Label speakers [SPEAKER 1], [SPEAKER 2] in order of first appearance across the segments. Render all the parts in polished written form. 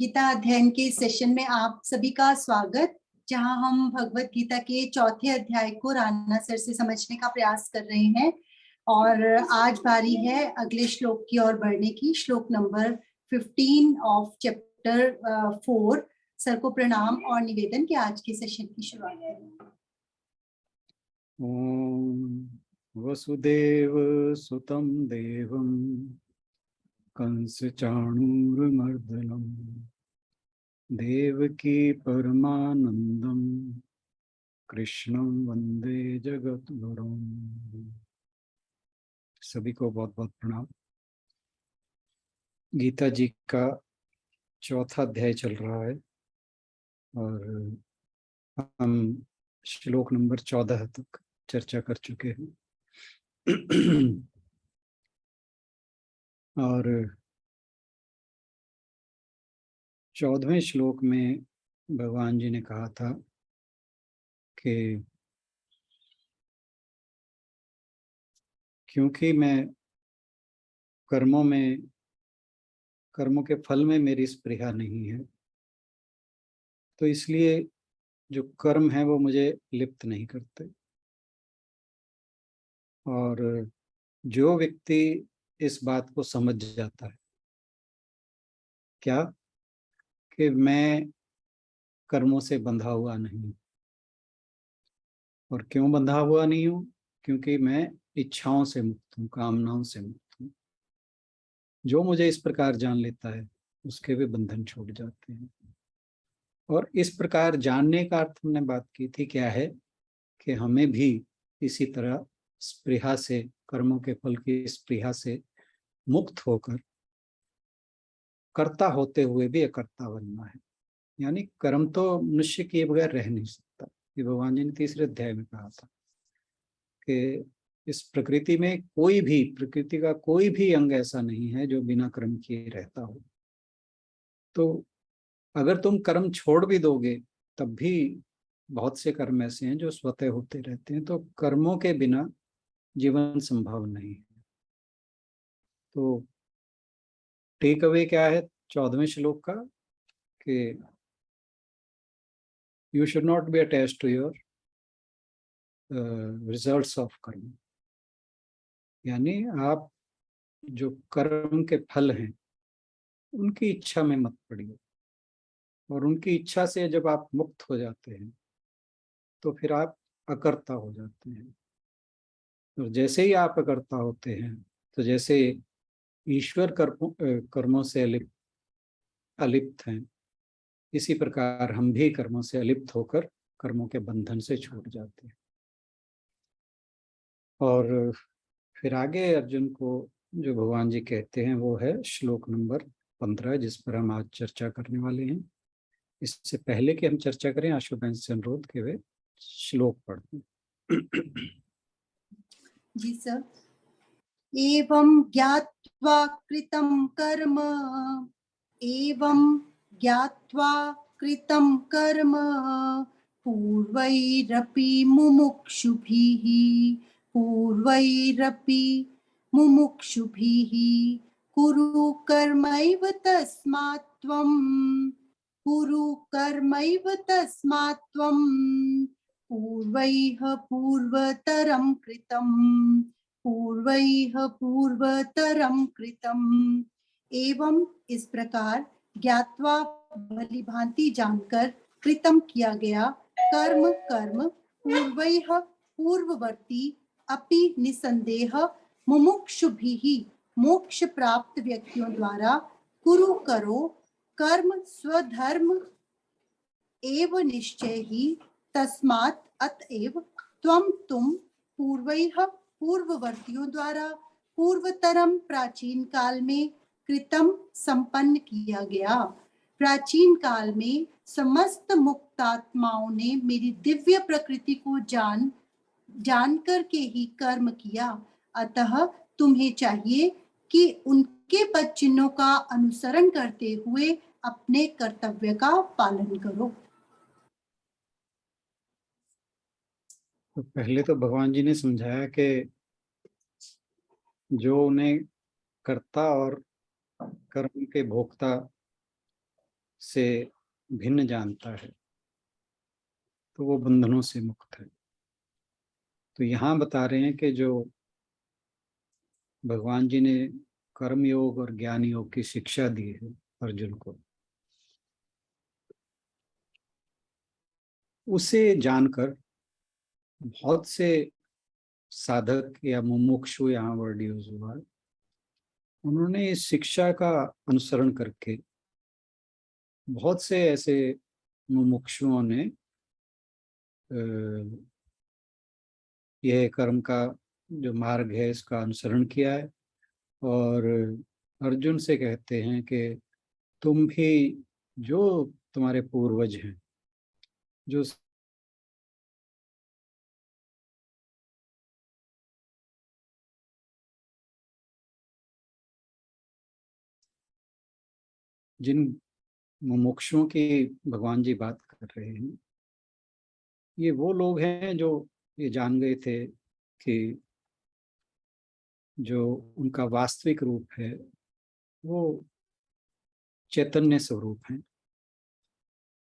[SPEAKER 1] गीता अध्ययन के सेशन में आप सभी का स्वागत, जहां हम भगवत गीता के चौथे अध्याय को राणा सर से समझने का प्रयास कर रहे हैं। और आज बारी है अगले श्लोक की ओर बढ़ने की। श्लोक नंबर 15 ऑफ चैप्टर 4। सर को प्रणाम और निवेदन कि आज के सेशन की शुरुआत करें।
[SPEAKER 2] ओम वसुदेव सुतं देवं कंस चाणूरमर्दनं देवकी परमानंदं कृष्णं वंदे जगद्गुरुं। सभी को बहुत बहुत प्रणाम। गीता जी का चौथा अध्याय चल रहा है और हम श्लोक नंबर 14 तक चर्चा कर चुके हैं। और 14वें श्लोक में भगवान जी ने कहा था कि क्योंकि मैं कर्मों के फल में मेरी स्पृहा नहीं है, तो इसलिए जो कर्म है वो मुझे लिप्त नहीं करते। और जो व्यक्ति इस बात को समझ जाता है क्या कि मैं कर्मों से बंधा हुआ नहीं, और क्यों बंधा हुआ नहीं हूँ? क्योंकि मैं इच्छाओं से मुक्त हूँ, कामनाओं से मुक्त हूँ। जो मुझे इस प्रकार जान लेता है उसके भी बंधन छूट जाते हैं। और इस प्रकार जानने का अर्थ हमने बात की थी क्या है कि हमें भी इसी तरह स्पृहा से, कर्मों के फल की स्पृहा से मुक्त होकर कर्ता होते हुए भी अकर्ता बनना है। यानी कर्म तो मनुष्य किए बगैर रह नहीं सकता। ये भगवान जी ने तीसरे अध्याय में कहा था कि इस प्रकृति में प्रकृति का कोई भी अंग ऐसा नहीं है जो बिना कर्म किए रहता हो। तो अगर तुम कर्म छोड़ भी दोगे तब भी बहुत से कर्म ऐसे हैं जो स्वतः होते रहते हैं। तो कर्मों के बिना जीवन संभव नहीं है। तो टेक अवे क्या है 14वें श्लोक का कि you should not be attached to your results of कर्म। यानी आप जो कर्म के फल हैं उनकी इच्छा में मत पड़िए। और उनकी इच्छा से जब आप मुक्त हो जाते हैं तो फिर आप अकर्ता हो जाते हैं। और जैसे ही आप अकर्ता होते हैं तो जैसे ईश्वर कर्मों से अलिप्त हैं, इसी प्रकार हम भी कर्मों से अलिप्त होकर कर्मों के बंधन से छूट जाते हैं। और फिर आगे अर्जुन को जो भगवान जी कहते हैं वो है श्लोक नंबर 15, जिस पर हम आज चर्चा करने वाले हैं। इससे पहले कि हम चर्चा करें, आशुबेन से अनुरोध के वे श्लोक पढ़ते।
[SPEAKER 1] जी सर। एवं ज्ञात्वा कृतं कर्म, एवं ज्ञात्वा कृतं कर्म पूर्वैरपि मुमुक्षुभिः कुरु कर्मैव तस्मात् त्वं पूर्वैः पूर्वतरं कृतम्। एवं इस प्रकार ज्ञात्वा भली भांति जानकर कृतम किया गया कर्म पूर्वैः पूर्ववर्ती अपि निसंदेह मुमुक्षुभिः मोक्ष प्राप्त व्यक्तियों द्वारा कुरु करो कर्म स्वधर्म एव निश्चय ही तस्मात् अतएव तुम पूर्वैः पूर्ववर्तियों द्वारा पूर्वतरम प्राचीन काल में कृतम संपन्न किया गया। प्राचीन काल में समस्त मुक्तात्माओं ने मेरी दिव्य प्रकृति को जान करके ही कर्म किया। अतः तुम्हें चाहिए कि उनके पद चिन्हों का अनुसरण करते हुए अपने कर्तव्य का पालन करो।
[SPEAKER 2] तो पहले तो भगवान जी ने समझाया कि जो उन्हें कर्ता और कर्म के भोक्ता से भिन्न जानता है तो वो बंधनों से मुक्त है। तो यहाँ बता रहे हैं कि जो भगवान जी ने कर्म योग और ज्ञान योग की शिक्षा दी है अर्जुन को, उसे जानकर बहुत से साधक या मुमुक्षु, यहाँ वर्ड यूज हुआ, उन्होंने इस शिक्षा का अनुसरण करके बहुत से ऐसे मुमुक्षुओं ने यह कर्म का जो मार्ग है इसका अनुसरण किया है। और अर्जुन से कहते हैं कि तुम भी, जो तुम्हारे पूर्वज हैं, जो जिन मुमुक्षुओं की भगवान जी बात कर रहे हैं, ये वो लोग हैं जो ये जान गए थे कि जो उनका वास्तविक रूप है वो चैतन्य स्वरूप है।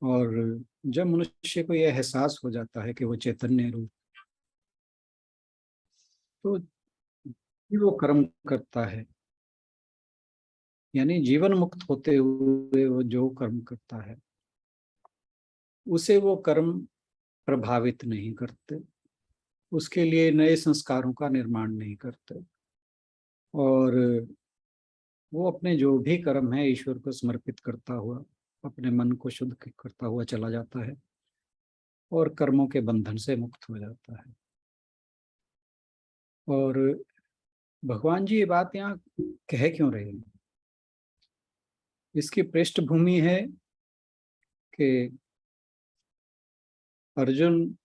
[SPEAKER 2] और जब मनुष्य को यह एहसास हो जाता है कि वो चैतन्य रूप, तो वो कर्म करता है, यानी जीवन मुक्त होते हुए वो जो कर्म करता है उसे वो कर्म प्रभावित नहीं करते, उसके लिए नए संस्कारों का निर्माण नहीं करते, और वो अपने जो भी कर्म है ईश्वर को समर्पित करता हुआ अपने मन को शुद्ध करता हुआ चला जाता है और कर्मों के बंधन से मुक्त हो जाता है। और भगवान जी ये बात यहाँ कह क्यों रहे हैं, इसकी पृष्ठभूमि है कि अर्जुन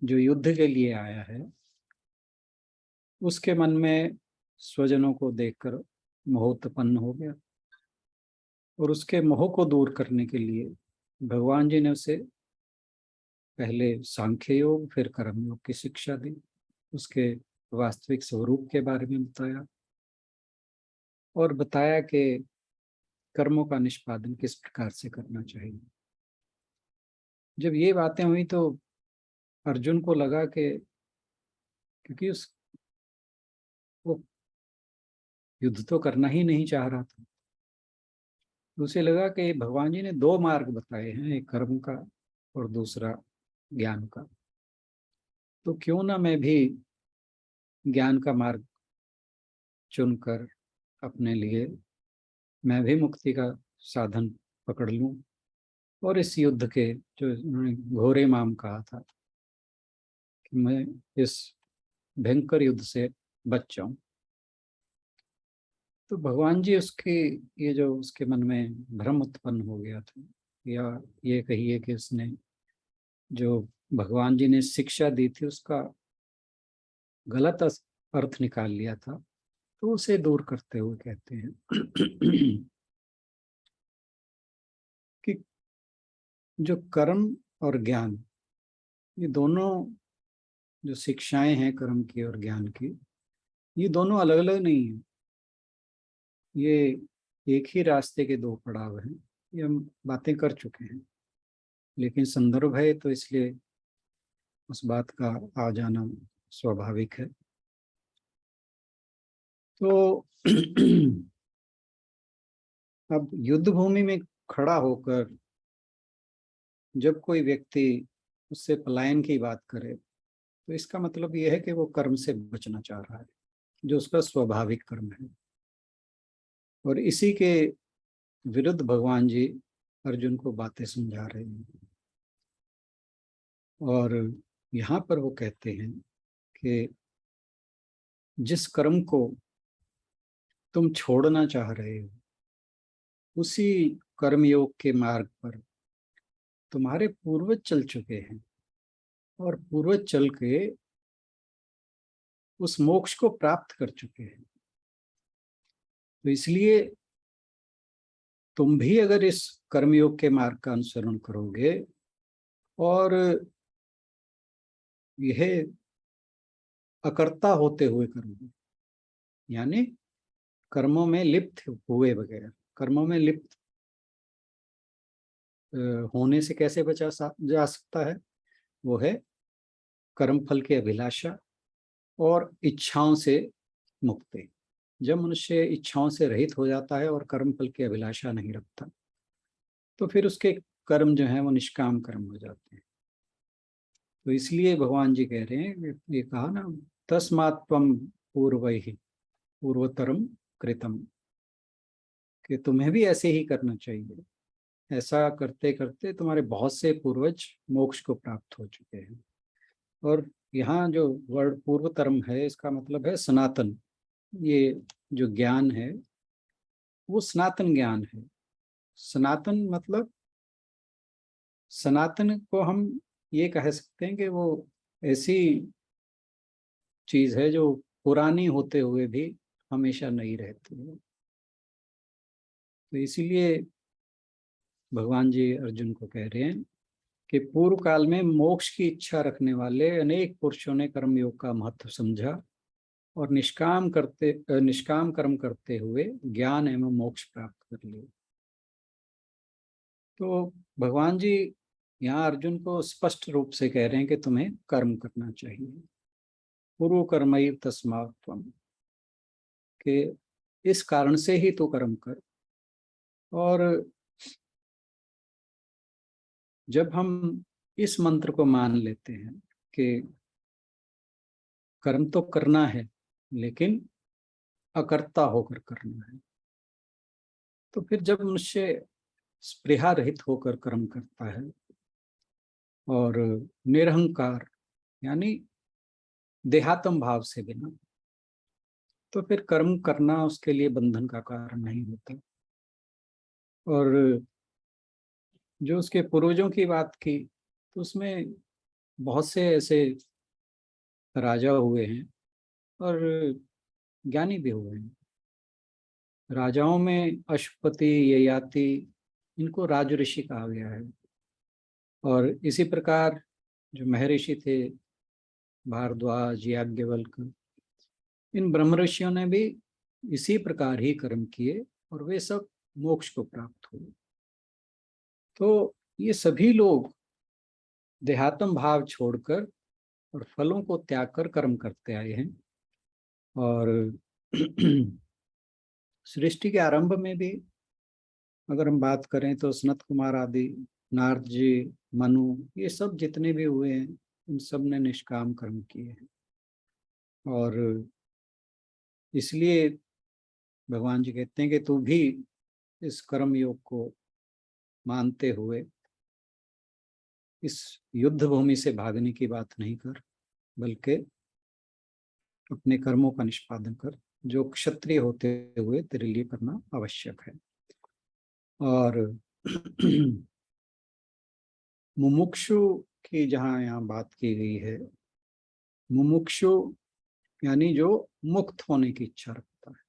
[SPEAKER 2] जो युद्ध के लिए आया है उसके मन में स्वजनों को देखकर मोह उत्पन्न हो गया, और उसके मोह को दूर करने के लिए भगवान जी ने उसे पहले सांख्य योग फिर कर्म योग की शिक्षा दी, उसके वास्तविक स्वरूप के बारे में बताया और बताया कि कर्मों का निष्पादन किस प्रकार से करना चाहिए। जब ये बातें हुई तो अर्जुन को लगा कि क्योंकि उस वो युद्ध तो करना ही नहीं चाह रहा था, तो उसे लगा कि भगवान जी ने दो मार्ग बताए हैं, एक कर्म का और दूसरा ज्ञान का, तो क्यों ना मैं भी ज्ञान का मार्ग चुनकर अपने लिए मैं भी मुक्ति का साधन पकड़ लूं और इस युद्ध के, जो उन्होंने घोरे माम कहा था, कि मैं इस भयंकर युद्ध से बच जाऊं। तो भगवान जी उसके, ये जो उसके मन में भ्रम उत्पन्न हो गया था, या ये कहिए कि उसने जो भगवान जी ने शिक्षा दी थी उसका गलत अर्थ निकाल लिया था, तो उसे दूर करते हुए कहते हैं कि जो कर्म और ज्ञान, ये दोनों जो शिक्षाएं हैं कर्म की और ज्ञान की, ये दोनों अलग अलग नहीं है, ये एक ही रास्ते के दो पड़ाव हैं। ये हम बातें कर चुके हैं, लेकिन संदर्भ है तो इसलिए उस बात का आ जाना स्वाभाविक है। तो अब युद्ध भूमि में खड़ा होकर जब कोई व्यक्ति उससे पलायन की बात करे तो इसका मतलब यह है कि वो कर्म से बचना चाह रहा है, जो उसका स्वाभाविक कर्म है। और इसी के विरुद्ध भगवान जी अर्जुन को बातें समझा रहे हैं। और यहाँ पर वो कहते हैं कि जिस कर्म को तुम छोड़ना चाह रहे हो उसी कर्मयोग के मार्ग पर तुम्हारे पूर्वज चल चुके हैं, और पूर्वज चल के उस मोक्ष को प्राप्त कर चुके हैं। तो इसलिए तुम भी अगर इस कर्मयोग के मार्ग का अनुसरण करोगे और यह अकर्ता होते हुए करोगे, यानी कर्मों में लिप्त हुए बगैर, कर्मों में लिप्त होने से कैसे बचा जा सकता है, वो है कर्म फल की अभिलाषा और इच्छाओं से मुक्ति। जब मनुष्य इच्छाओं से रहित हो जाता है और कर्म फल की अभिलाषा नहीं रखता, तो फिर उसके कर्म जो हैं वो निष्काम कर्म हो जाते हैं। तो इसलिए भगवान जी कह रहे हैं, ये कहा ना, तस्मात् त्वं पूर्वैः पूर्वतरम कृतम, कि तुम्हें भी ऐसे ही करना चाहिए। ऐसा करते करते तुम्हारे बहुत से पूर्वज मोक्ष को प्राप्त हो चुके हैं। और यहाँ जो वर्ड पूर्वतरम है, इसका मतलब है सनातन। ये जो ज्ञान है वो सनातन ज्ञान है। सनातन मतलब, सनातन को हम ये कह सकते हैं कि वो ऐसी चीज है जो पुरानी होते हुए भी हमेशा नई रहती है। तो इसीलिए भगवान जी अर्जुन को कह रहे हैं कि पूर्व काल में मोक्ष की इच्छा रखने वाले अनेक पुरुषों ने कर्मयोग का महत्व समझा और निष्काम कर्म करते हुए ज्ञान एवं मोक्ष प्राप्त कर लिए। तो भगवान जी यहाँ अर्जुन को स्पष्ट रूप से कह रहे हैं कि तुम्हें कर्म करना चाहिए। पूर्व कर्मैव तस्मात् त्वं, के इस कारण से ही तो कर्म कर। और जब हम इस मंत्र को मान लेते हैं कि कर्म तो करना है लेकिन अकर्ता होकर करना है, तो फिर जब मनुष्य स्पृहा रहित होकर कर्म करता है और निरहंकार यानी देहात्म भाव से बिना, तो फिर कर्म करना उसके लिए बंधन का कारण नहीं होता। और जो उसके पूर्वजों की बात की, तो उसमें बहुत से ऐसे राजा हुए हैं और ज्ञानी भी हुए हैं। राजाओं में अशुपति, ययाति, इनको राजऋषि कहा गया है। और इसी प्रकार जो महर्षि थे, भारद्वाज, याज्ञवल्क, इन ब्रह्म ऋषियों ने भी इसी प्रकार ही कर्म किए और वे सब मोक्ष को प्राप्त हुए। तो ये सभी लोग देहात्म भाव छोड़कर और फलों को त्याग कर कर्म करते आए हैं। और सृष्टि के आरंभ में भी अगर हम बात करें तो सनत कुमार आदि, नारद जी, मनु, ये सब जितने भी हुए हैं, इन सब ने निष्काम कर्म किए हैं। और इसलिए भगवान जी कहते हैं कि तू भी इस कर्म योग को मानते हुए इस युद्ध भूमि से भागने की बात नहीं कर, बल्कि अपने कर्मों का निष्पादन कर, जो क्षत्रिय होते हुए तेरे लिए करना आवश्यक है। और मुमुक्षु की जहाँ यहाँ बात की गई है, मुमुक्षु यानी जो मुक्त होने की इच्छा रखता है।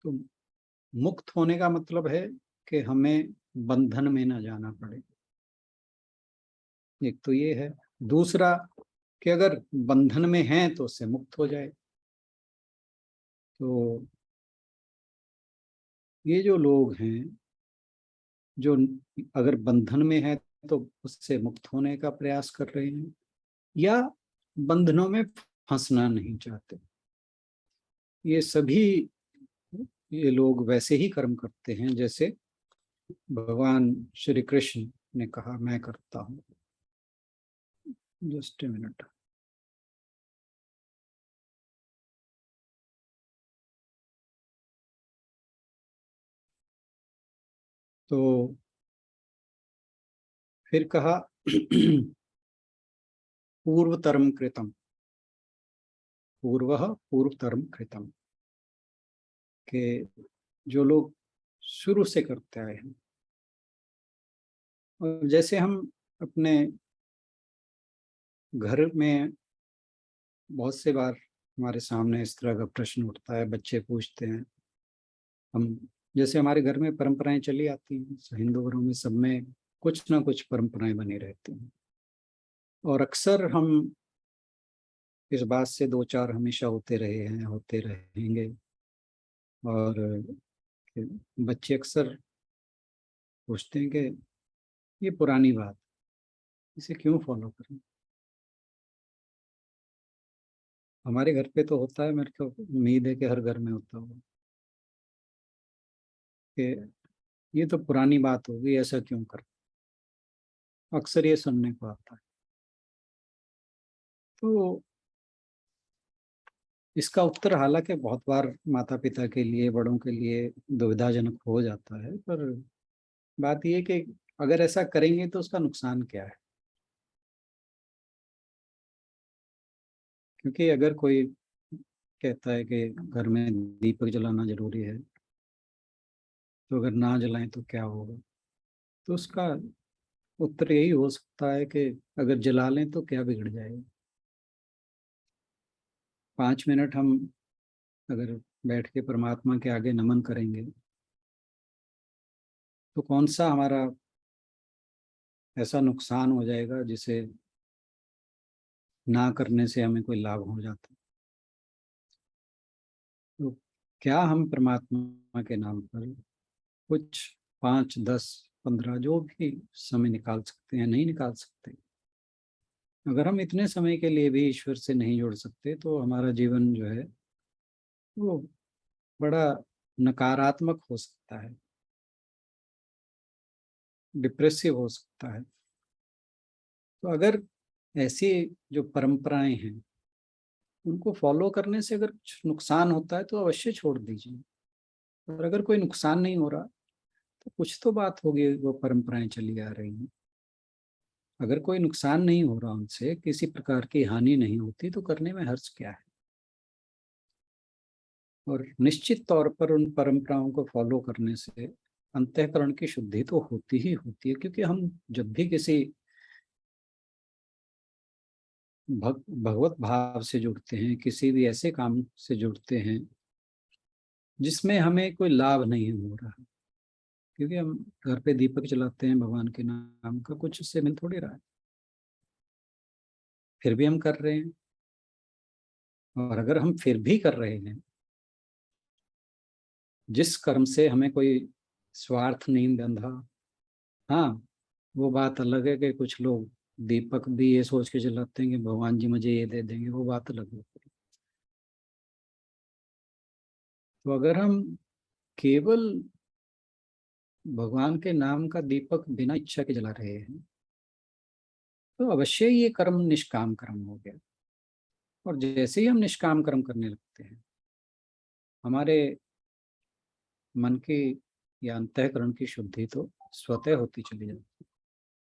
[SPEAKER 2] तो मुक्त होने का मतलब है कि हमें बंधन में ना जाना पड़े। एक तो ये है। दूसरा कि अगर बंधन में हैं तो उससे मुक्त हो जाए। तो ये जो लोग हैं जो अगर बंधन में है तो उससे मुक्त होने का प्रयास कर रहे हैं या बंधनों में फंसना नहीं चाहते, ये सभी, ये लोग वैसे ही कर्म करते हैं जैसे भगवान श्री कृष्ण ने कहा मैं करता हूँ। Just a minute. तो फिर कहा पूर्वतरम कृतम, पूर्व पूर्वतरम कृतम, के जो लोग शुरू से करते आए हैं। और जैसे हम अपने घर में बहुत से बार हमारे सामने इस तरह का प्रश्न उठता है, बच्चे पूछते हैं, हम जैसे हमारे घर में परंपराएं चली आती हैं, हिंदू घरों में सब में कुछ ना कुछ परंपराएं बनी रहती हैं। और अक्सर हम इस बात से दो चार हमेशा होते रहे हैं, होते रहेंगे। और बच्चे अक्सर पूछते हैं कि ये पुरानी बात, इसे क्यों फॉलो करें। हमारे घर पे तो होता है, मेरे को उम्मीद है कि हर घर में होता होगा कि ये तो पुरानी बात होगी, ऐसा क्यों कर। अक्सर ये सुनने को आता है। तो इसका उत्तर हालांकि बहुत बार माता पिता के लिए, बड़ों के लिए दुविधाजनक हो जाता है, पर बात ये कि अगर ऐसा करेंगे तो उसका नुकसान क्या है। क्योंकि अगर कोई कहता है कि घर में दीपक जलाना जरूरी है, तो अगर ना जलाएं तो क्या होगा, तो उसका उत्तर यही हो सकता है कि अगर जला लें तो क्या बिगड़ जाएगा। 5 मिनट हम अगर बैठ के परमात्मा के आगे नमन करेंगे तो कौन सा हमारा ऐसा नुकसान हो जाएगा जिसे ना करने से हमें कोई लाभ हो जाता। तो क्या हम परमात्मा के नाम पर कुछ 5, 10, 15 जो भी समय निकाल सकते हैं, नहीं निकाल सकते। अगर हम इतने समय के लिए भी ईश्वर से नहीं जुड़ सकते तो हमारा जीवन जो है वो बड़ा नकारात्मक हो सकता है, डिप्रेसिव हो सकता है। तो अगर ऐसी जो परंपराएं हैं उनको फॉलो करने से अगर कुछ नुकसान होता है तो अवश्य छोड़ दीजिए। और अगर कोई नुकसान नहीं हो रहा तो कुछ तो बात होगी, वो परंपराएं चली आ रही हैं। अगर कोई नुकसान नहीं हो रहा, उनसे किसी प्रकार की हानि नहीं होती, तो करने में हर्ज क्या है। और निश्चित तौर पर उन परंपराओं को फॉलो करने से अंतःकरण की शुद्धि तो होती ही होती है। क्योंकि हम जब भी किसी भगवत भाव से जुड़ते हैं, किसी भी ऐसे काम से जुड़ते हैं जिसमें हमें कोई लाभ नहीं हो रहा, क्योंकि हम घर पे दीपक जलाते हैं भगवान के नाम का, कुछ उससे मिल थोड़ी रहा है, फिर भी हम कर रहे हैं। और अगर हम फिर भी कर रहे हैं, जिस कर्म से हमें कोई स्वार्थ नहीं बंधा, हाँ, वो बात अलग है कि कुछ लोग दीपक भी ये सोच के जलाते हैं कि भगवान जी मुझे ये दे देंगे, वो बात अलग है। तो अगर हम केवल भगवान के नाम का दीपक बिना इच्छा के जला रहे हैं तो अवश्य ये कर्म निष्काम कर्म हो गया। और जैसे ही हम निष्काम कर्म करने लगते हैं, हमारे मन की या अंतःकरण की शुद्धि तो स्वतः होती चली जाती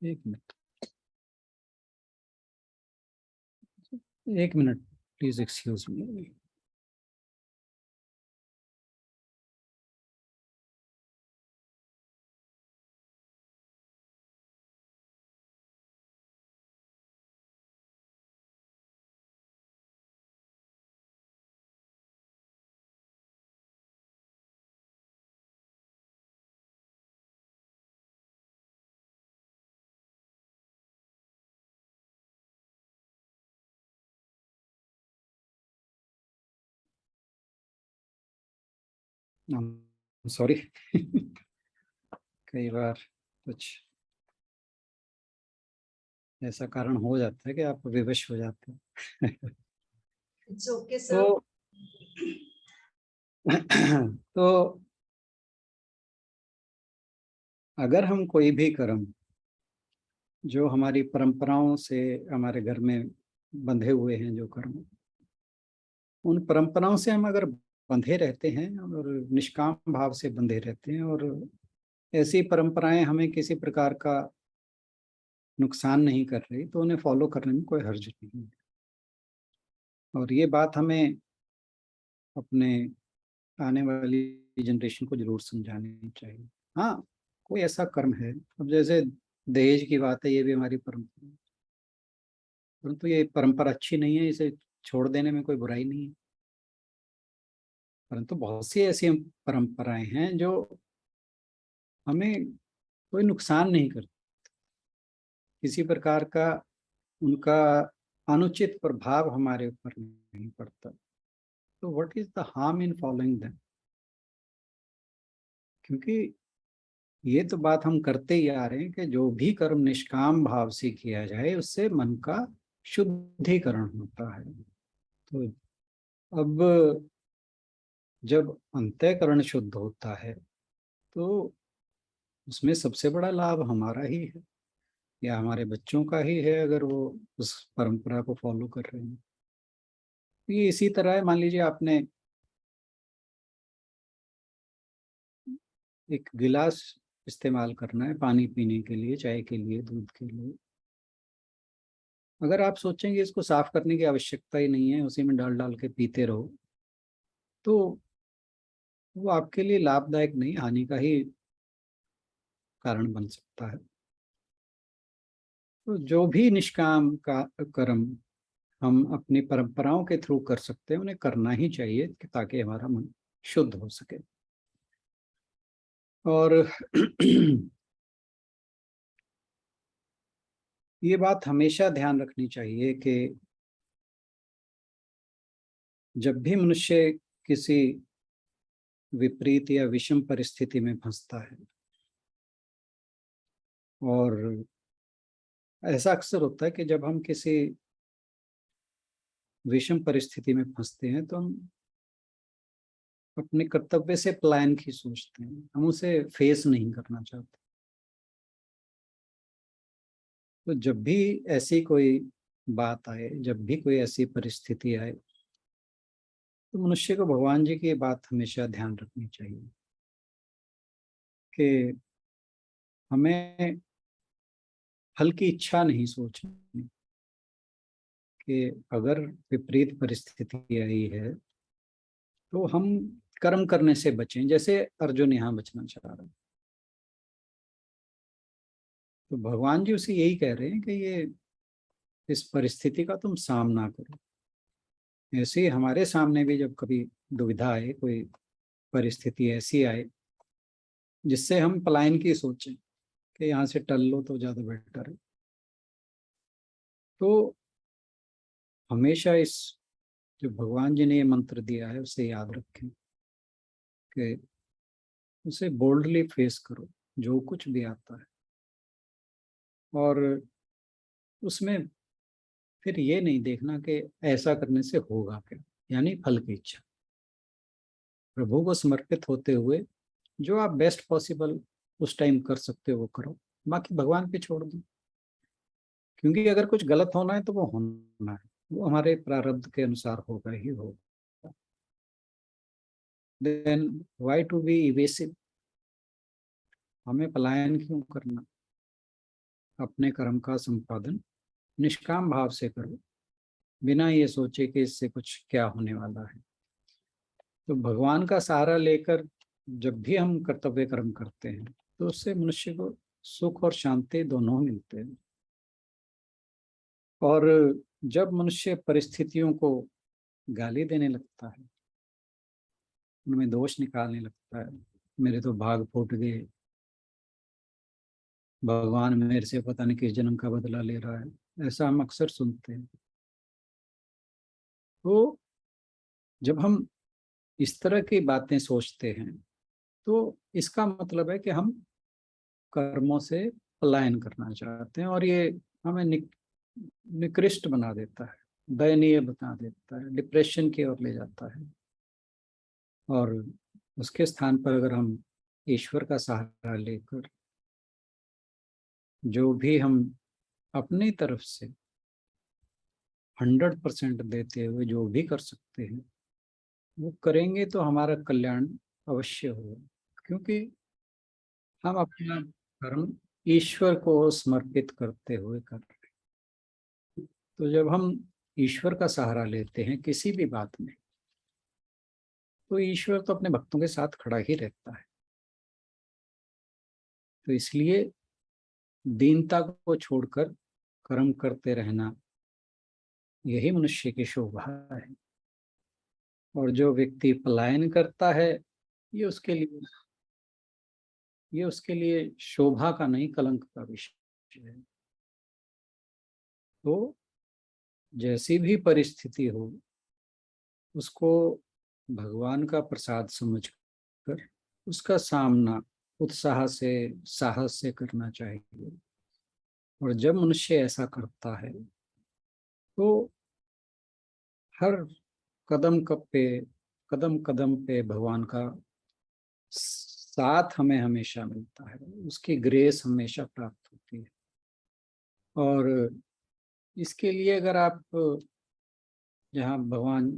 [SPEAKER 2] है। 1 minute, 1 minute, please excuse me. Sorry कई बार कुछ ऐसा कारण हो जाता है कि आप विवश हो जाते हैं।
[SPEAKER 1] It's okay sir.
[SPEAKER 2] तो तो अगर हम कोई भी कर्म जो हमारी परंपराओं से हमारे घर में बंधे हुए हैं, जो कर्म, उन परंपराओं से हम अगर बंधे रहते हैं और निष्काम भाव से बंधे रहते हैं, और ऐसी परंपराएं हमें किसी प्रकार का नुकसान नहीं कर रही, तो उन्हें फॉलो करने में कोई हर्ज नहीं है। और ये बात हमें अपने आने वाली जनरेशन को जरूर समझानी चाहिए। हाँ, कोई ऐसा कर्म है, अब जैसे दहेज की बात है, ये भी हमारी परंपरा है, परंतु ये परंपरा अच्छी नहीं है, इसे छोड़ देने में कोई बुराई नहीं है। परंतु बहुत सी ऐसी परंपराएं हैं जो हमें कोई नुकसान नहीं करती, किसी प्रकार का उनका अनुचित प्रभाव हमारे ऊपर नहीं पड़ता। तो what is the harm in following them. क्योंकि ये तो बात हम करते ही आ रहे हैं कि जो भी कर्म निष्काम भाव से किया जाए उससे मन का शुद्धिकरण होता है। तो अब जब अंतःकरण शुद्ध होता है तो उसमें सबसे बड़ा लाभ हमारा ही है या हमारे बच्चों का ही है, अगर वो उस परंपरा को फॉलो कर रहे हैं। ये इसी तरह है, मान लीजिए आपने एक गिलास इस्तेमाल करना है पानी पीने के लिए, चाय के लिए, दूध के लिए। अगर आप सोचेंगे इसको साफ करने की आवश्यकता ही नहीं है, उसी में डाल डाल के पीते रहो, तो वो आपके लिए लाभदायक नहीं, हानि का ही कारण बन सकता है। तो जो भी निष्काम का कर्म हम अपनी परंपराओं के थ्रू कर सकते हैं उन्हें करना ही चाहिए, ताकि हमारा मन शुद्ध हो सके। और ये बात हमेशा ध्यान रखनी चाहिए कि जब भी मनुष्य किसी विपरीत या विषम परिस्थिति में फंसता है, और ऐसा अक्सर होता है कि जब हम किसी विषम परिस्थिति में फंसते हैं तो हम अपने कर्तव्य से पलायन की सोचते हैं, हम उसे फेस नहीं करना चाहते। तो जब भी ऐसी कोई बात आए, जब भी कोई ऐसी परिस्थिति आए, तो मनुष्य को भगवान जी की ये बात हमेशा ध्यान रखनी चाहिए कि हमें फल की इच्छा नहीं सोचनी, कि अगर विपरीत परिस्थिति आई है तो हम कर्म करने से बचें, जैसे अर्जुन यहाँ बचना चाह रहा है। तो भगवान जी उसे यही कह रहे हैं कि ये इस परिस्थिति का तुम सामना करो। ऐसे ही हमारे सामने भी जब कभी दुविधा आए, कोई परिस्थिति ऐसी आए जिससे हम पलायन की सोचें कि यहाँ से टल लो तो ज़्यादा बेटर है, तो हमेशा इस जो भगवान जी ने ये मंत्र दिया है उसे याद रखें कि उसे बोल्डली फेस करो जो कुछ भी आता है। और उसमें फिर ये नहीं देखना कि ऐसा करने से होगा क्या, यानी फल की इच्छा। प्रभु को समर्पित होते हुए जो आप बेस्ट पॉसिबल उस टाइम कर सकते हो वो करो, बाकी भगवान पे छोड़ दो। क्योंकि अगर कुछ गलत होना है तो वो होना है, वो हमारे प्रारब्ध के अनुसार होगा ही होगा। Then why to be evasive, हमें पलायन क्यों करना। अपने कर्म का संपादन निष्काम भाव से करो, बिना ये सोचे कि इससे कुछ क्या होने वाला है। तो भगवान का सहारा लेकर जब भी हम कर्तव्य कर्म करते हैं तो उससे मनुष्य को सुख और शांति दोनों मिलते हैं। और जब मनुष्य परिस्थितियों को गाली देने लगता है, उनमें दोष निकालने लगता है, मेरे तो भाग फूट गए, भगवान मेरे से पता नहीं किस जन्म का बदला ले रहा है, ऐसा हम अक्सर सुनते हैं। तो जब हम इस तरह की बातें सोचते हैं तो इसका मतलब है कि हम कर्मों से पलायन करना चाहते हैं, और ये हमें निकृष्ट बना देता है, दयनीय बना देता है, डिप्रेशन की ओर ले जाता है। और उसके स्थान पर अगर हम ईश्वर का सहारा लेकर जो भी हम अपनी तरफ से 100% देते हुए जो भी कर सकते हैं वो करेंगे तो हमारा कल्याण अवश्य होगा। क्योंकि हम अपना कर्म ईश्वर को समर्पित करते हुए कर रहे हैं। तो जब हम ईश्वर का सहारा लेते हैं किसी भी बात में, तो ईश्वर तो अपने भक्तों के साथ खड़ा ही रहता है। तो इसलिए दीनता को छोड़कर कर्म करते रहना, यही मनुष्य की शोभा है। और जो व्यक्ति पलायन करता है ये उसके लिए ये उसके लिए शोभा का नहीं, कलंक का विषय है। तो जैसी भी परिस्थिति हो उसको भगवान का प्रसाद समझकर उसका सामना उत्साह से, साहस से करना चाहिए। और जब मनुष्य ऐसा करता है तो हर कदम कदम पे भगवान का साथ हमें हमेशा मिलता है, उसकी ग्रेस हमेशा प्राप्त होती है। और इसके लिए अगर आप, जहाँ भगवान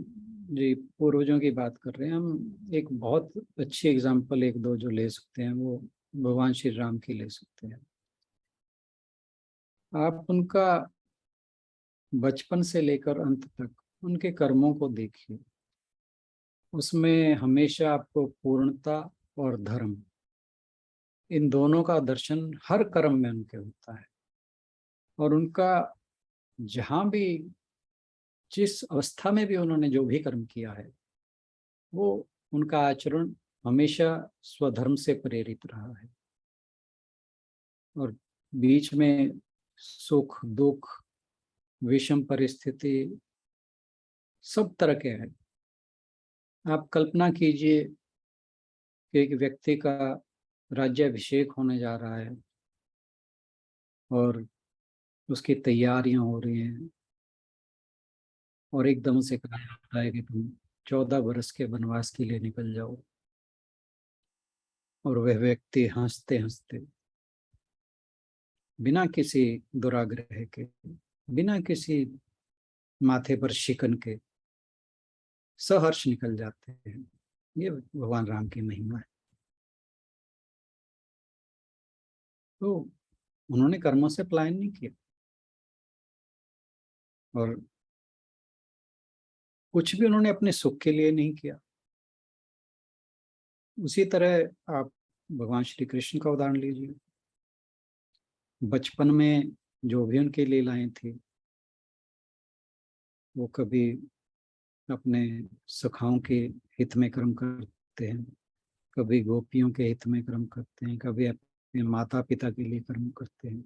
[SPEAKER 2] जी पूर्वजों की बात कर रहे हैं, हम एक बहुत अच्छी एग्जांपल एक दो जो ले सकते हैं वो भगवान श्री राम की ले सकते हैं। आप उनका बचपन से लेकर अंत तक उनके कर्मों को देखिए, उसमें हमेशा आपको पूर्णता और धर्म, इन दोनों का दर्शन हर कर्म में उनके होता है। और उनका जहाँ भी, जिस अवस्था में भी उन्होंने जो भी कर्म किया है, वो उनका आचरण हमेशा स्वधर्म से प्रेरित रहा है। और बीच में सुख दुख, विषम परिस्थिति, सब तरह के हैं। आप कल्पना कीजिए कि एक व्यक्ति का राज्याभिषेक होने जा रहा है और उसकी तैयारियां हो रही हैं, और एकदम से कहा जाता है कि तुम 14 वर्ष के वनवास के लिए निकल जाओ। और वह व्यक्ति हंसते हंसते, बिना किसी दुराग्रह के, बिना किसी माथे पर शिकन के, सहर्ष निकल जाते हैं। ये भगवान राम की महिमा है। तो उन्होंने कर्मों से पलायन नहीं किया, और कुछ भी उन्होंने अपने सुख के लिए नहीं किया। उसी तरह आप भगवान श्री कृष्ण का उदाहरण लीजिए। बचपन में जो भी उनकी लीलाएं थी, वो कभी अपने सखाओं के हित में कर्म करते हैं, कभी गोपियों के हित में कर्म करते हैं, कभी अपने माता पिता के लिए कर्म करते हैं,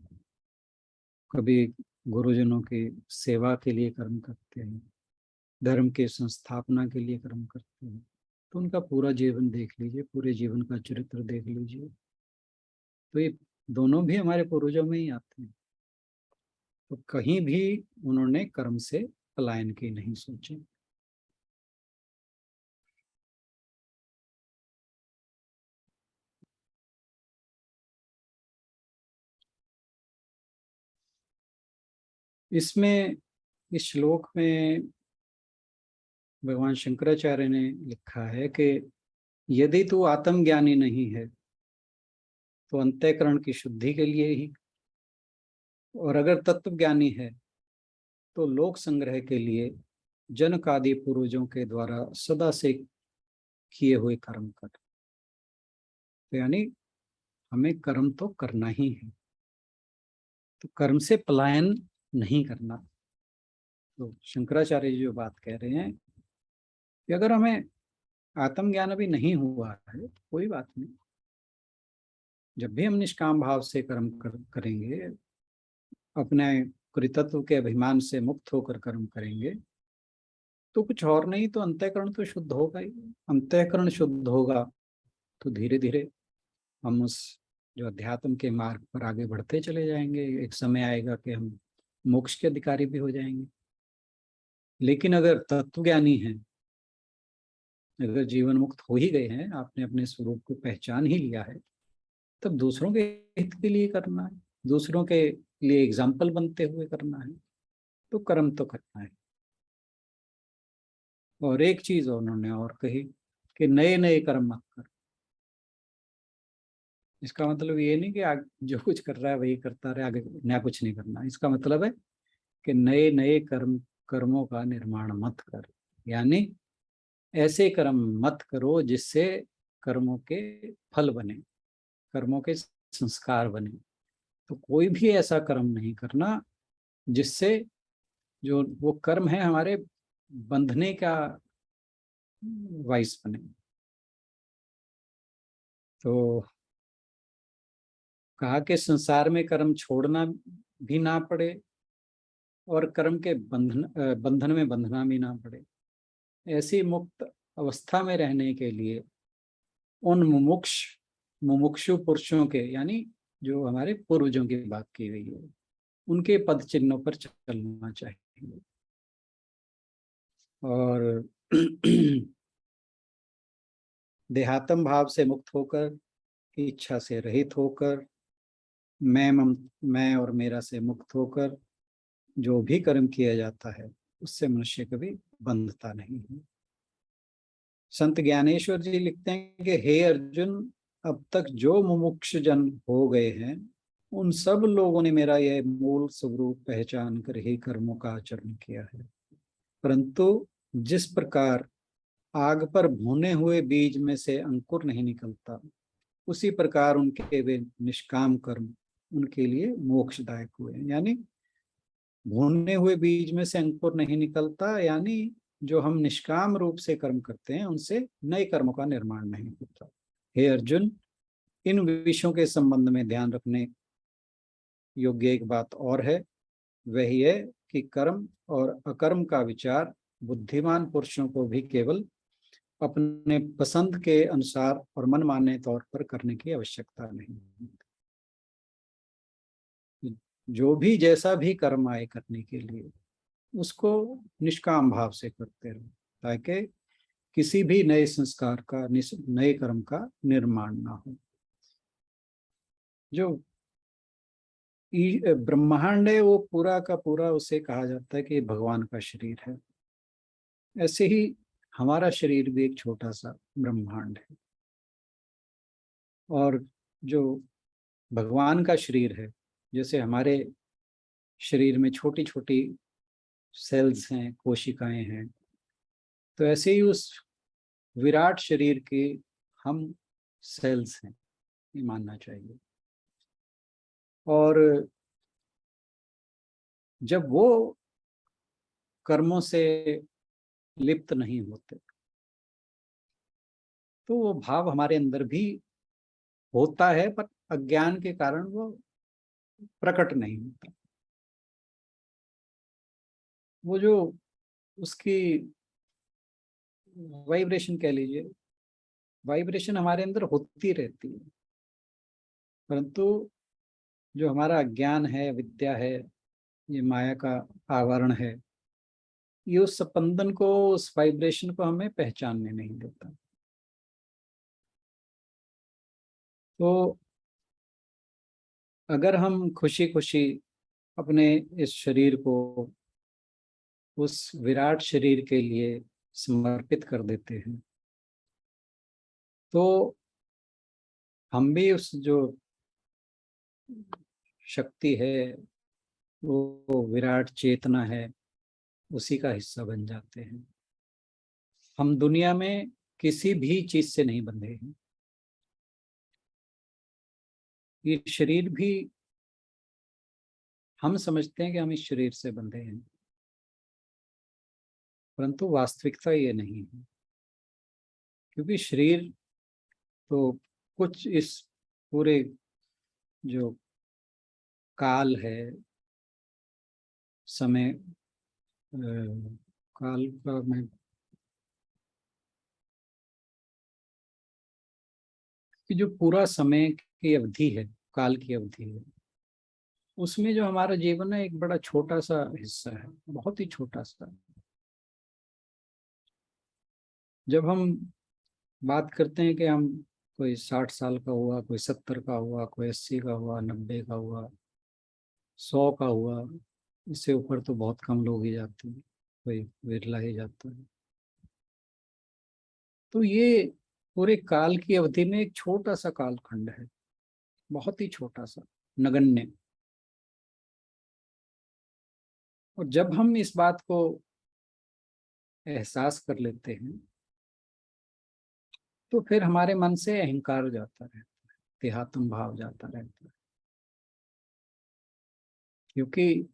[SPEAKER 2] कभी गुरुजनों की सेवा के लिए कर्म करते हैं, धर्म के संस्थापना के लिए कर्म करते हैं। तो उनका पूरा जीवन देख लीजिए, पूरे जीवन का चरित्र देख लीजिए, तो ये दोनों भी हमारे पूर्वजों में ही आते हैं। तो कहीं भी उन्होंने कर्म से पलायन की नहीं सोची। इसमें, इस श्लोक में भगवान शंकराचार्य ने लिखा है कि यदि तू आत्मज्ञानी नहीं है तो अंतःकरण की शुद्धि के लिए ही, और अगर तत्व ज्ञानी है तो लोक संग्रह के लिए जनकादि पूर्वजों के द्वारा सदा से किए हुए कर्म कर। तो यानी हमें कर्म तो करना ही है, तो कर्म से पलायन नहीं करना। तो शंकराचार्य जी जो बात कह रहे हैं कि अगर हमें आत्मज्ञान अभी नहीं हुआ है तो कोई बात नहीं, जब भी हम निष्काम भाव से कर्म करेंगे, अपने कृतत्व के अभिमान से मुक्त होकर कर्म करेंगे, तो कुछ और नहीं तो अंतःकरण तो शुद्ध होगा ही। अंतःकरण शुद्ध होगा तो धीरे धीरे हम उस जो अध्यात्म के मार्ग पर आगे बढ़ते चले जाएंगे। एक समय आएगा कि हम मोक्ष के अधिकारी भी हो जाएंगे। लेकिन अगर तत्वज्ञानी हैं, अगर जीवन मुक्त हो ही गए हैं, आपने अपने स्वरूप को पहचान ही लिया है, तब दूसरों के हित के लिए करना है, दूसरों के लिए एग्जाम्पल बनते हुए करना है, तो कर्म तो करना है। और एक चीज उन्होंने और कही कि नए नए कर्म मत कर। इसका मतलब ये नहीं कि जो कुछ कर रहा है वही करता रहे, आगे नया कुछ नहीं करना। इसका मतलब है कि नए नए कर्मों का निर्माण मत कर, यानी ऐसे कर्म मत करो जिससे कर्मों के फल बने, कर्मों के संस्कार बने। तो कोई भी ऐसा कर्म नहीं करना जिससे जो वो कर्म है हमारे बंधने का वाइस बने। तो कहा कि संसार में कर्म छोड़ना भी ना पड़े और कर्म के बंधन में बंधना भी ना पड़े। ऐसी मुक्त अवस्था में रहने के लिए उन मुमुक्ष मुमुक्षु पुरुषों के, यानी जो हमारे पूर्वजों की बात की गई है, उनके पद चिन्हों पर चलना चाहिए। और देहात्म भाव से मुक्त होकर, इच्छा से रहित होकर, मैं और मेरा से मुक्त होकर जो भी कर्म किया जाता है उससे मनुष्य कभी बंधता नहीं है। संत ज्ञानेश्वर जी लिखते हैं कि हे अर्जुन, अब तक जो मुमुक्ष जन हो गए हैं उन सब लोगों ने मेरा यह मूल स्वरूप पहचान कर ही कर्मों का आचरण किया है, परंतु जिस प्रकार आग पर भुने हुए बीज में से अंकुर नहीं निकलता, उसी प्रकार उनके वे निष्काम कर्म उनके लिए मोक्षदायक हुए। यानी भुने हुए बीज में से अंकुर नहीं निकलता, यानी जो हम निष्काम रूप से कर्म करते हैं उनसे नए कर्मों का निर्माण नहीं होता। हे अर्जुन, इन विषयों के संबंध में ध्यान रखने योग्य एक बात और है, वही है कि कर्म और अकर्म का विचार बुद्धिमान पुरुषों को भी केवल अपने पसंद के अनुसार और मनमाने तौर पर करने की आवश्यकता नहीं। जो भी जैसा भी कर्म आए करने के लिए उसको निष्काम भाव से करते रहो, ताकि किसी भी नए संस्कार का, नए कर्म का निर्माण ना हो। जो ब्रह्मांड है वो पूरा का पूरा उसे कहा जाता है कि भगवान का शरीर है। ऐसे ही हमारा शरीर भी एक छोटा सा ब्रह्मांड है, और जो भगवान का शरीर है, जैसे हमारे शरीर में छोटी छोटी सेल्स हैं, कोशिकाएं हैं, तो ऐसे ही उस विराट शरीर के हम सेल्स हैं, ये मानना चाहिए। और जब वो कर्मों से लिप्त नहीं होते तो वो भाव हमारे अंदर भी होता है, पर अज्ञान के कारण वो प्रकट नहीं होता। वो जो उसकी वाइब्रेशन कह लीजिए, वाइब्रेशन हमारे अंदर होती रहती है, परंतु जो हमारा अज्ञान है, विद्या है, ये माया का आवरण है, ये उस स्पंदन को, उस वाइब्रेशन को हमें पहचानने नहीं देता। तो अगर हम खुशी खुशी अपने इस शरीर को उस विराट शरीर के लिए समर्पित कर देते हैं, तो हम भी उस जो शक्ति है, वो विराट चेतना है, उसी का हिस्सा बन जाते हैं। हम दुनिया में किसी भी चीज से नहीं बंधे हैं। ये शरीर भी, हम समझते हैं कि हम इस शरीर से बंधे हैं, परंतु वास्तविकता ये नहीं है। क्योंकि शरीर तो कुछ इस पूरे जो काल है, समय, काल का मैं, कि जो पूरा समय की अवधि है, काल की अवधि है, उसमें जो हमारा जीवन है एक बड़ा छोटा सा हिस्सा है, बहुत ही छोटा सा। जब हम बात करते हैं कि हम, कोई 60 साल का हुआ, कोई 70 का हुआ, कोई 80 का हुआ, 90 का हुआ, 100 का हुआ, इससे ऊपर तो बहुत कम लोग ही जाते हैं, कोई विरला ही जाता है। तो ये पूरे काल की अवधि में एक छोटा सा कालखंड है, बहुत ही छोटा सा, नगण्य। और जब हम इस बात को एहसास कर लेते हैं तो फिर हमारे मन से अहंकार जाता रहता है, देहात्म भाव जाता रहता है। क्योंकि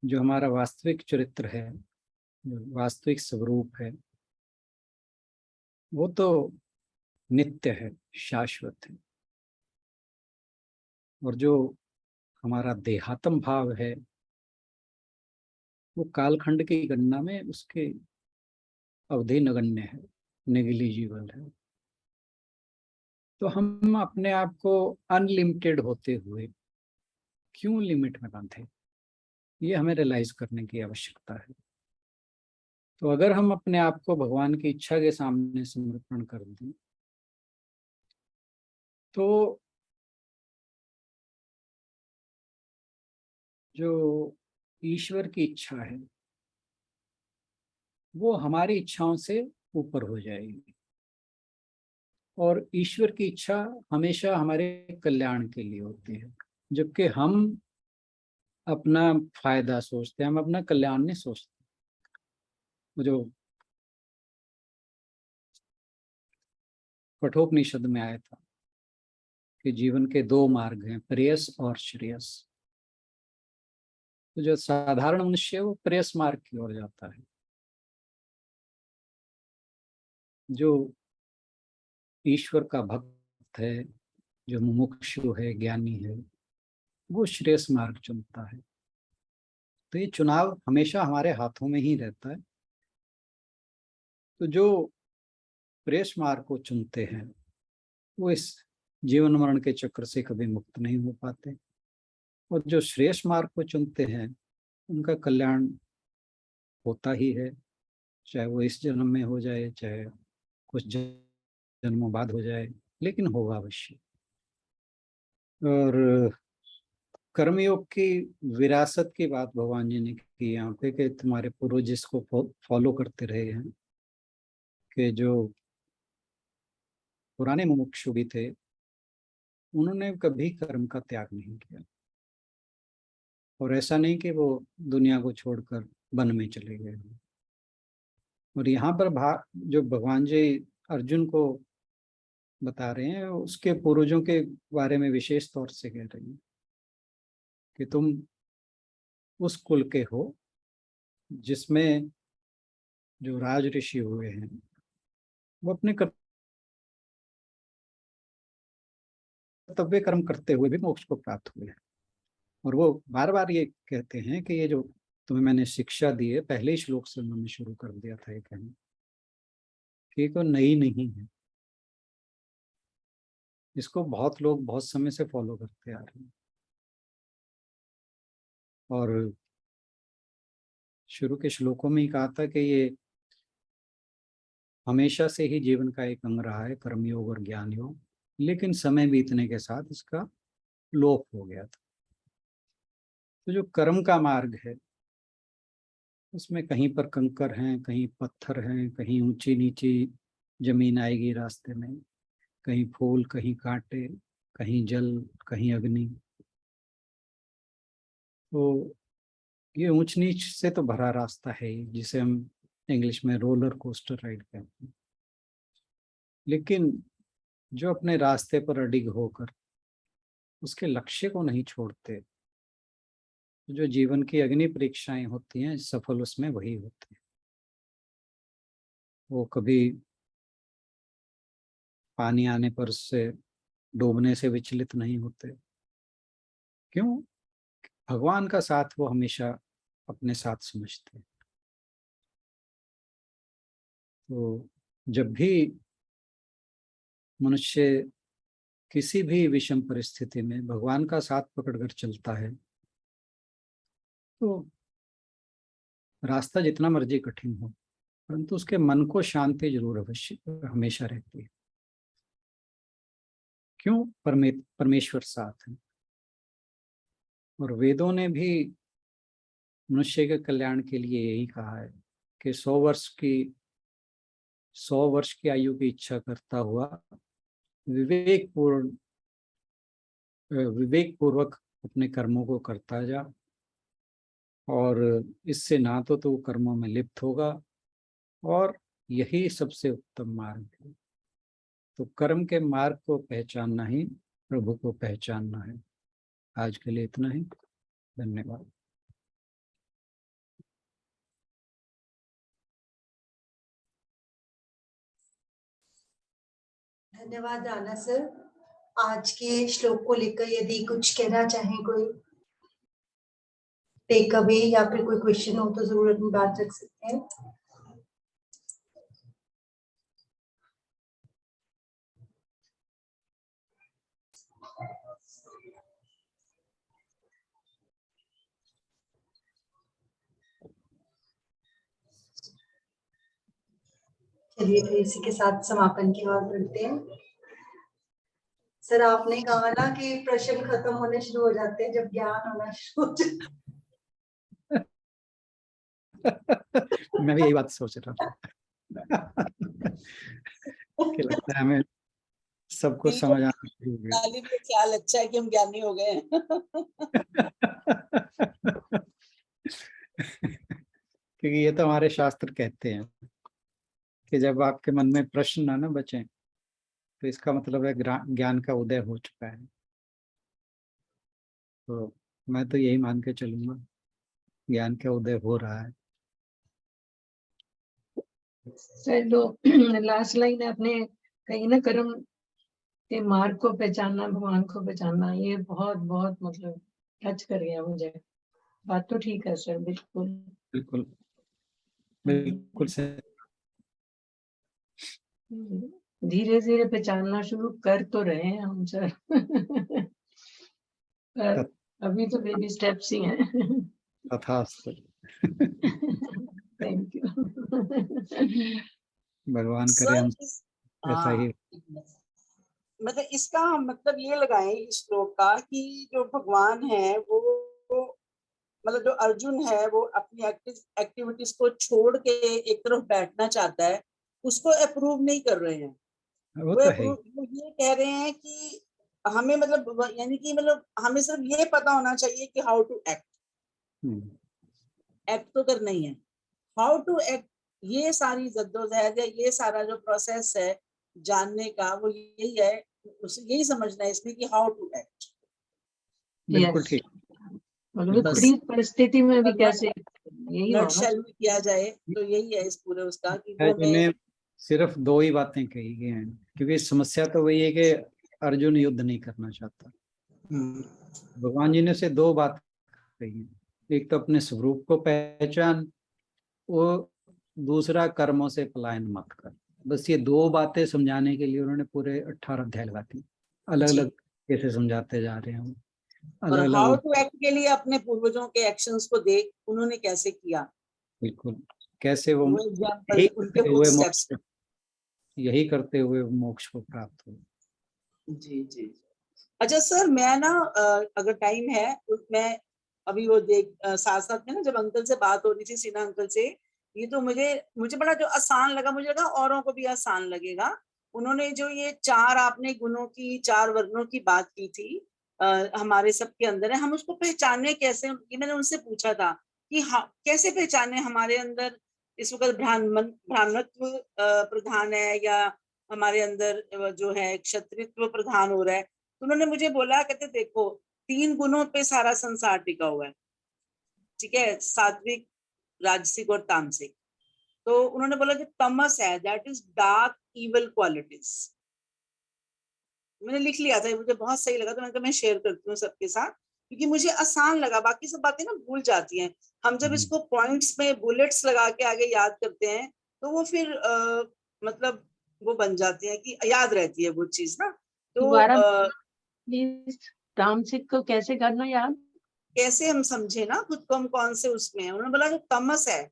[SPEAKER 2] जो हमारा वास्तविक चरित्र है, जो वास्तविक स्वरूप है, वो तो नित्य है, शाश्वत है। और जो हमारा देहात्म भाव है, वो कालखंड की गणना में उसके अवधि नगण्य है, नेग्लिजिबल है। तो हम अपने आप को अनलिमिटेड होते हुए क्यों लिमिट में बांधे, ये हमें रियलाइज करने की आवश्यकता है। तो अगर हम अपने आप को भगवान की इच्छा के सामने समर्पण कर दें तो जो ईश्वर की इच्छा है वो हमारी इच्छाओं से ऊपर हो जाएगी, और ईश्वर की इच्छा हमेशा हमारे कल्याण के लिए होती है, जबकि हम अपना फायदा सोचते हैं, हम अपना कल्याण नहीं सोचते। जो कठोपनिषद में आया था कि जीवन के दो मार्ग हैं, प्रेयस और श्रेयस। तो जो साधारण मनुष्य है वो प्रेयस मार्ग की ओर जाता है, जो ईश्वर का भक्त है, जो मुमुक्षु है, ज्ञानी है, वो श्रेयस मार्ग चुनता है। तो ये चुनाव हमेशा हमारे हाथों में ही रहता है। तो जो प्रेयस मार्ग को चुनते हैं वो इस जीवन मरण के चक्र से कभी मुक्त नहीं हो पाते, और जो श्रेयस मार्ग को चुनते हैं उनका कल्याण होता ही है, चाहे वो इस जन्म में हो जाए, चाहे कुछ जन्मों बाद हो जाए, लेकिन होगा अवश्य। और कर्मयोग की विरासत की बात भगवान जी ने की यहाँ पे कि तुम्हारे पूर्वज इसको फॉलो करते रहे हैं, कि जो पुराने मुमुक्षु भी थे उन्होंने कभी कर्म का त्याग नहीं किया, और ऐसा नहीं कि वो दुनिया को छोड़कर वन में चले गए। और यहाँ पर जो भगवान जी अर्जुन को बता रहे हैं उसके पूर्वजों के बारे में विशेष तौर से कह रहे हैं कि तुम उस कुल के हो जिसमें जो राज ऋषि हुए हैं वो अपने कर्तव्य कर्म करते हुए भी मोक्ष को प्राप्त हुए हैं। और वो बार बार ये कहते हैं कि ये जो तुम्हें मैंने शिक्षा दी है, पहले ही श्लोक से उन्होंने शुरू कर दिया था ये कहना कि तो नई नहीं है, इसको बहुत लोग बहुत समय से फॉलो करते आ रहे हैं। और शुरू के श्लोकों में ही कहा था कि ये हमेशा से ही जीवन का एक अंग रहा है, कर्मयोग और ज्ञान योग, लेकिन समय बीतने के साथ इसका लोप हो गया था। तो जो कर्म का मार्ग है उसमें कहीं पर कंकर हैं, कहीं पत्थर हैं, कहीं ऊंची नीची जमीन आएगी रास्ते में, कहीं फूल, कहीं कांटे, कहीं जल, कहीं अग्नि। तो ये ऊंच नीच से तो भरा रास्ता है जिसे हम इंग्लिश में रोलर कोस्टर राइड कहते हैं। लेकिन जो अपने रास्ते पर अडिग होकर उसके लक्ष्य को नहीं छोड़ते, जो जीवन की अग्नि परीक्षाएं होती हैं सफल उसमें वही होते हैं। वो कभी पानी आने पर उससे डूबने से विचलित नहीं होते। क्यों? भगवान का साथ वो हमेशा अपने साथ समझते हैं। तो जब भी मनुष्य किसी भी विषम परिस्थिति में भगवान का साथ पकड़कर चलता है तो रास्ता जितना मर्जी कठिन हो परंतु उसके मन को शांति जरूर अवश्य हमेशा रहती है। क्यों? परमेश्वर साथ है। और वेदों ने भी मनुष्य के कल्याण के लिए यही कहा है कि 100 वर्ष की आयु की इच्छा करता हुआ विवेक पूर्वक अपने कर्मों को करता जा, और इससे ना तो कर्मों में लिप्त होगा, और यही सबसे उत्तम मार्ग है। तो कर्म के मार्ग को पहचानना ही प्रभु को पहचानना है। आज के लिए इतना ही। धन्यवाद।
[SPEAKER 1] धन्यवाद राणा सर। आज के श्लोक को लेकर यदि कुछ कहना चाहे कोई टेक अवे या फिर कोई क्वेश्चन हो तो जरूर अपनी बात रख सकते हैं। चलिए फिर इसी के साथ समापन की ओर बढ़ते हैं। सर आपने कहा ना कि प्रश्न खत्म होने शुरू हो जाते हैं जब ज्ञान होना शुरू हो जाता है।
[SPEAKER 2] मैं भी यही बात सोच रहा था कि लगता है हमें सबको समझ आना शुरू हो गया।
[SPEAKER 3] तालीम का ख्याल अच्छा है कि हम ज्ञानी हो गए हैं।
[SPEAKER 2] क्योंकि ये तो हमारे शास्त्र कहते हैं कि जब आपके मन में प्रश्न ना बचे तो इसका मतलब है ज्ञान का उदय हो चुका है। तो मैं तो यही मान के चलूंगा, ज्ञान का उदय हो रहा है।
[SPEAKER 4] सर जो लास्ट लाइन आपने कही ना, कर्म के मार्ग को पहचानना, भगवान को पहचानना, ये बहुत बहुत मतलब टच कर गया मुझे। बात तो ठीक है सर, बिल्कुल
[SPEAKER 2] बिल्कुल बिल्कुल सही।
[SPEAKER 4] धीरे धीरे पहचानना शुरू कर तो रहे हैं हम सर। पर अभी तो बेबी स्टेप्स ही हैं।
[SPEAKER 2] तथास्तु।
[SPEAKER 4] Thank you.
[SPEAKER 2] भगवान करे हम ऐसा ही।
[SPEAKER 3] मतलब इसका मतलब ये लगाएं इस श्लोक का कि जो भगवान है वो मतलब जो अर्जुन है वो अपनी एक्टिविटीज को छोड़ के एक तरफ बैठना चाहता है, उसको अप्रूव नहीं कर रहे हैं।
[SPEAKER 2] वो तो है।
[SPEAKER 3] वो ये कह रहे हैं कि हमें मतलब यानी कि मतलब हमें सिर्फ ये पता होना चाहिए कि हाउ टू एक्ट। एक्ट तो करना ही है, हाउ टू एक्ट, ये सारी जद्दोजहद है, ये सारा जो प्रोसेस है जानने का वो यही है, उसे यही समझना है इसमें कि हाउ टू एक्ट।
[SPEAKER 2] बिल्कुल ठीक।
[SPEAKER 4] विपरीत परिस्थिति में भी कैसे, यही
[SPEAKER 3] नटशेल में किया जाए तो यही है इस पूरे उसका कि वो
[SPEAKER 2] इन्हें सिर्फ दो ही बातें कही गई हैं, क्योंकि समस्या तो वही है कि अर्जुन युद्ध नहीं करना चाहता। भगवान जी ने उसे दो बात कही है, एक तो अपने स्वरूप को पहचान, वो दूसरा कर्मों से पलायन मत कर। बस ये दो बातें समझाने के लिए उन्होंने पूरे 18 अध्याय लगा दी। अलग अलग कैसे समझाते जा रहे हैं,
[SPEAKER 3] और हाउ टू एक्ट के लिए अपने पूर्वजों के एक्शंस को देख, उन्होंने कैसे किया।
[SPEAKER 2] बिल्कुल, कैसे वो
[SPEAKER 3] एग्जांपल उनके फुटस्टेप्स,
[SPEAKER 2] यही करते हुए मोक्ष को प्राप्त हो।
[SPEAKER 3] जी जी। अच्छा सर, मैं ना अगर टाइम है तो मैं अभी वो देख साथ साथ में ना जब अंकल से बात हो रही थी, सिन्हा अंकल से, ये तो मुझे बड़ा जो आसान लगा, मुझे लगा औरों को भी आसान लगेगा। उन्होंने जो ये चार आपने गुणों की, चार वर्णों की बात की थी, हमारे सबके अंदर है, हम उसको पहचाने कैसे, ये मैंने उनसे पूछा था कि कैसे पहचाने हमारे अंदर इस वक्त ब्राह्मणत्व प्रधान है या हमारे अंदर जो है क्षत्रित्व प्रधान हो रहा है। तो उन्होंने मुझे बोला, कहते देखो 3 गुणों पे सारा संसार टिका हुआ है, ठीक है, सात्विक, राजसिक और तामसिक। तो उन्होंने बोला कि तमस है, that is dark evil qualities. मैंने लिख लिया था, मुझे बहुत सही लगा, तो मैंने कहा मैं शेयर करती हूँ सबके साथ, क्योंकि मुझे आसान लगा, बाकी सब बातें ना भूल जाती हैं। हम जब इसको पॉइंट्स में बुलेट्स लगा के आगे याद करते हैं तो वो फिर मतलब वो बन जाती है कि याद रहती है वो चीज ना। तो
[SPEAKER 4] तामसिक को कैसे करना याद,
[SPEAKER 3] कैसे हम समझे ना खुद को, हम कौन से उसमें है। उन्होंने बोला जो तमस है,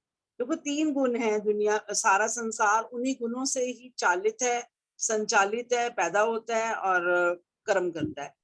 [SPEAKER 3] क्योंकि 3 गुण है, दुनिया सारा संसार उन्हीं गुणों से ही चालित है, संचालित है, पैदा होता है और कर्म करता है।